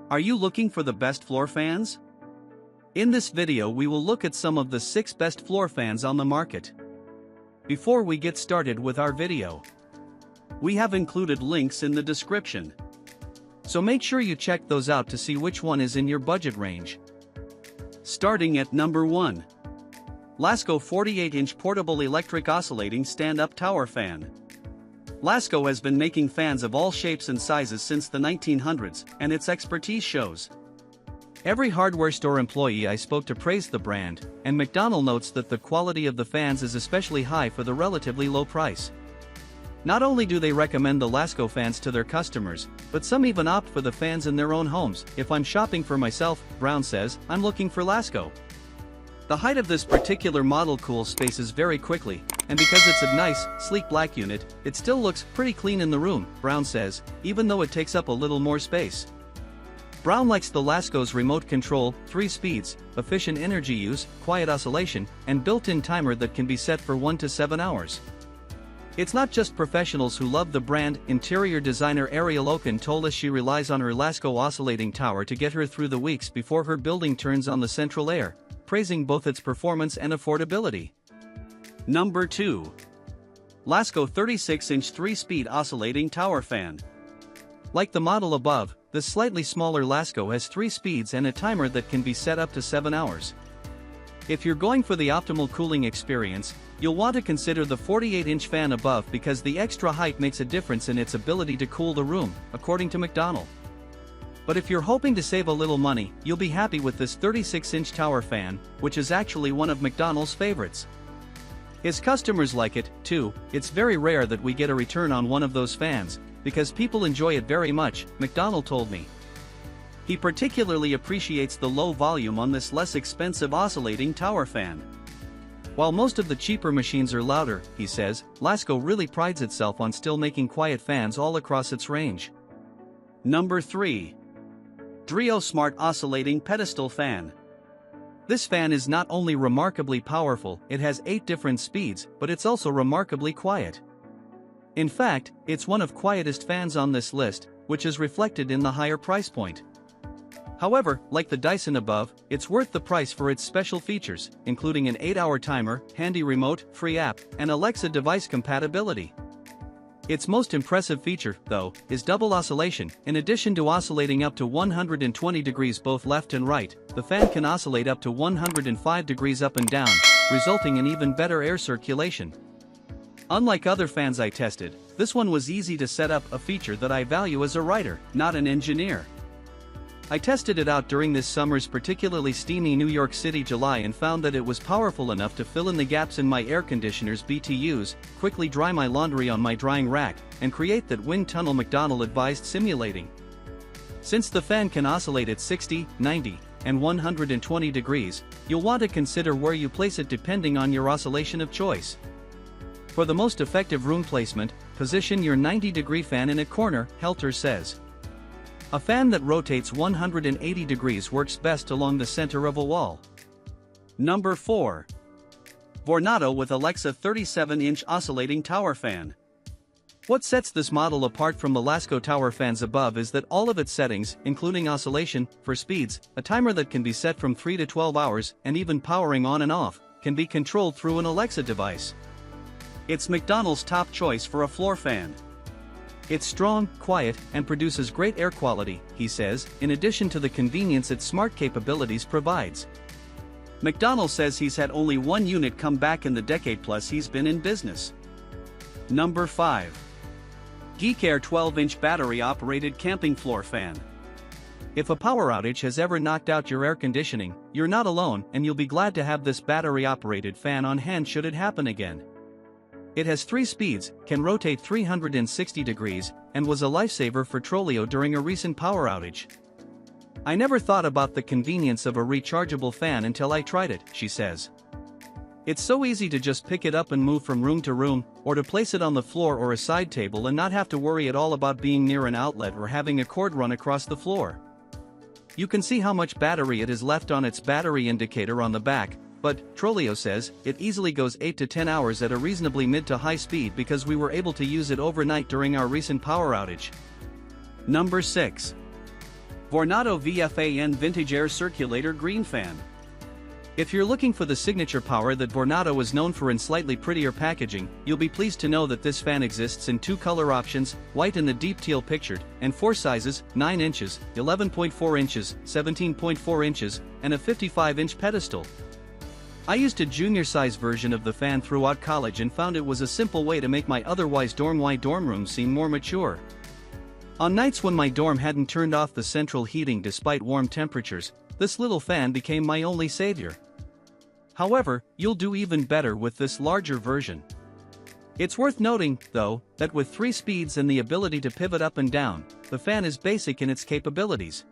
Are you looking for the best floor fans? In this video we will look at some of the 6 best floor fans on the market. Before we get started with our video, we have included links in the description. So make sure you check those out to see which one is in your budget range. Starting at number 1. Lasko 48-inch Portable Electric Oscillating Stand-Up Tower Fan. Lasko has been making fans of all shapes and sizes since the 1900s, and its expertise shows. Every hardware store employee I spoke to praised the brand, and McDonald notes that the quality of the fans is especially high for the relatively low price. Not only do they recommend the Lasko fans to their customers, but some even opt for the fans in their own homes. If I'm shopping for myself, Brown says, I'm looking for Lasko. The height of this particular model cools spaces very quickly, and because it's a nice, sleek black unit, it still looks pretty clean in the room, Brown says, even though it takes up a little more space. Brown likes the Lasko's remote control, 3 speeds, efficient energy use, quiet oscillation, and built-in timer that can be set for 1 to 7 hours. It's not just professionals who love the brand. Interior designer Ariel Oken told us she relies on her Lasko oscillating tower to get her through the weeks before her building turns on the central air, praising both its performance and affordability. Number 2. Lasko 36-inch 3-speed oscillating tower fan. Like the model above, the slightly smaller Lasko has 3 speeds and a timer that can be set up to 7 hours. If you're going for the optimal cooling experience, you'll want to consider the 48-inch fan above because the extra height makes a difference in its ability to cool the room, according to McDonald. But if you're hoping to save a little money, you'll be happy with this 36-inch tower fan, which is actually one of McDonald's favorites. His customers like it, too. It's very rare that we get a return on one of those fans, because people enjoy it very much, McDonald told me. He particularly appreciates the low volume on this less expensive oscillating tower fan. While most of the cheaper machines are louder, he says, Lasko really prides itself on still making quiet fans all across its range. Number 3. Dreo Smart Oscillating Pedestal Fan. This fan is not only remarkably powerful, it has 8 different speeds, but it's also remarkably quiet. In fact, it's one of quietest fans on this list, which is reflected in the higher price point. However, like the Dyson above, it's worth the price for its special features, including an 8-hour timer, handy remote, free app, and Alexa device compatibility. Its most impressive feature, though, is double oscillation. In addition to oscillating up to 120 degrees both left and right, the fan can oscillate up to 105 degrees up and down, resulting in even better air circulation. Unlike other fans I tested, this one was easy to set up, a feature that I value as a writer, not an engineer. I tested it out during this summer's particularly steamy New York City July and found that it was powerful enough to fill in the gaps in my air conditioner's BTUs, quickly dry my laundry on my drying rack, and create that wind tunnel McDonald advised simulating. Since the fan can oscillate at 60, 90, and 120 degrees, you'll want to consider where you place it depending on your oscillation of choice. For the most effective room placement, position your 90-degree fan in a corner, Helter says. A fan that rotates 180 degrees works best along the center of a wall. Number 4. Vornado with Alexa 37-inch Oscillating Tower Fan. What sets this model apart from the Lasko tower fans above is that all of its settings, including oscillation, for speeds, a timer that can be set from 3 to 12 hours, and even powering on and off, can be controlled through an Alexa device. It's McDonald's top choice for a floor fan. It's strong, quiet, and produces great air quality, he says, in addition to the convenience its smart capabilities provides. McDonald says he's had only one unit come back in the decade plus he's been in business. Number 5. Geek Aire 12-inch battery-operated camping floor fan. If a power outage has ever knocked out your air conditioning, you're not alone, and you'll be glad to have this battery-operated fan on hand should it happen again. It has 3 speeds, can rotate 360 degrees, and was a lifesaver for Troleo during a recent power outage. I never thought about the convenience of a rechargeable fan until I tried it, she says. It's so easy to just pick it up and move from room to room, or to place it on the floor or a side table and not have to worry at all about being near an outlet or having a cord run across the floor. You can see how much battery it has left on its battery indicator on the back, but, Troleo says, it easily goes 8 to 10 hours at a reasonably mid to high speed because we were able to use it overnight during our recent power outage. Number 6. Vornado VFAN Vintage Air Circulator Green Fan. If you're looking for the signature power that Vornado is known for in slightly prettier packaging, you'll be pleased to know that this fan exists in 2 color options, white in the deep teal pictured, and 4 sizes, 9 inches, 11.4 inches, 17.4 inches, and a 55-inch pedestal. I used a junior-size version of the fan throughout college and found it was a simple way to make my otherwise dorm-wide dorm room seem more mature. On nights when my dorm hadn't turned off the central heating despite warm temperatures, this little fan became my only savior. However, you'll do even better with this larger version. It's worth noting, though, that with 3 speeds and the ability to pivot up and down, the fan is basic in its capabilities.